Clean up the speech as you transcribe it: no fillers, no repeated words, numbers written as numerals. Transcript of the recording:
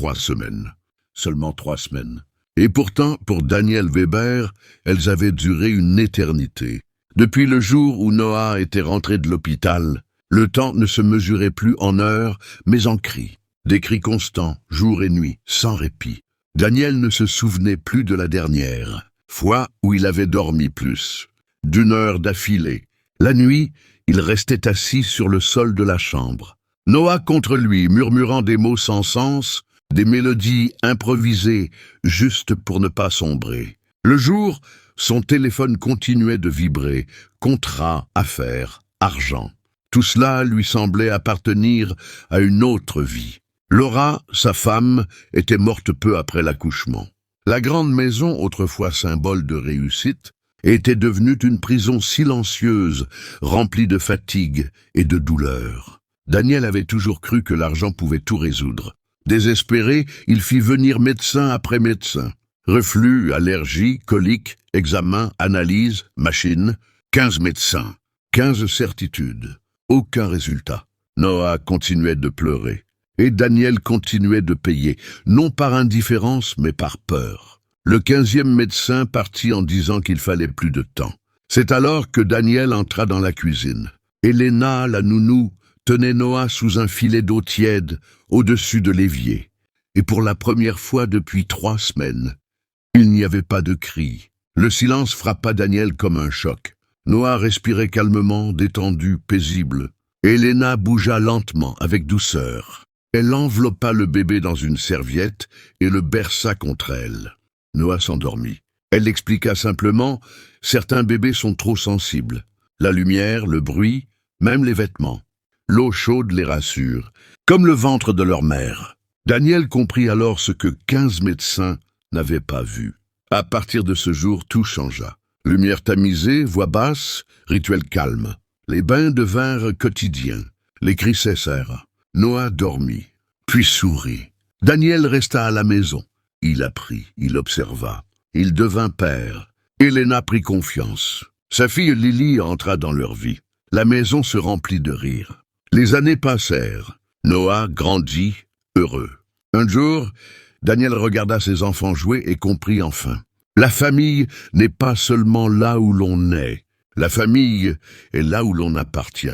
3 semaines. Seulement 3 semaines. Et pourtant, pour Daniel Weber, elles avaient duré une éternité. Depuis le jour où Noah était rentré de l'hôpital, le temps ne se mesurait plus en heures, mais en cris. Des cris constants, jour et nuit, sans répit. Daniel ne se souvenait plus de la dernière fois où il avait dormi plus d'1 heure d'affilée. La nuit, il restait assis sur le sol de la chambre. Noah contre lui, murmurant des mots sans sens, des mélodies improvisées, juste pour ne pas sombrer. Le jour, son téléphone continuait de vibrer, contrat, affaires, argent. Tout cela lui semblait appartenir à une autre vie. Laura, sa femme, était morte peu après l'accouchement. La grande maison, autrefois symbole de réussite, était devenue une prison silencieuse, remplie de fatigue et de douleur. Daniel avait toujours cru que l'argent pouvait tout résoudre. Désespéré, il fit venir médecin après médecin. Reflux, allergie, colique, examen, analyse, machine. 15 médecins, 15 certitudes. Aucun résultat. Noah continuait de pleurer. Et Daniel continuait de payer, non par indifférence, mais par peur. Le 15e médecin partit en disant qu'il fallait plus de temps. C'est alors que Daniel entra dans la cuisine. Elena, la nounou, tenait Noah sous un filet d'eau tiède, au-dessus de l'évier. Et pour la première fois depuis 3 semaines, il n'y avait pas de cris. Le silence frappa Daniel comme un choc. Noah respirait calmement, détendu, paisible. Elena bougea lentement, avec douceur. Elle enveloppa le bébé dans une serviette et le berça contre elle. Noah s'endormit. Elle expliqua simplement « Certains bébés sont trop sensibles. La lumière, le bruit, même les vêtements. L'eau chaude les rassure, comme le ventre de leur mère. » Daniel comprit alors ce que 15 médecins n'avaient pas vu. À partir de ce jour, tout changea. Lumière tamisée, voix basse, rituel calme. Les bains devinrent quotidiens. Les cris cessèrent. Noah dormit, puis sourit. Daniel resta à la maison. Il apprit, il observa. Il devint père. Elena prit confiance. Sa fille Lily entra dans leur vie. La maison se remplit de rire. Les années passèrent. Noah grandit, heureux. Un jour, Daniel regarda ses enfants jouer et comprit enfin. La famille n'est pas seulement là où l'on est. La famille est là où l'on appartient.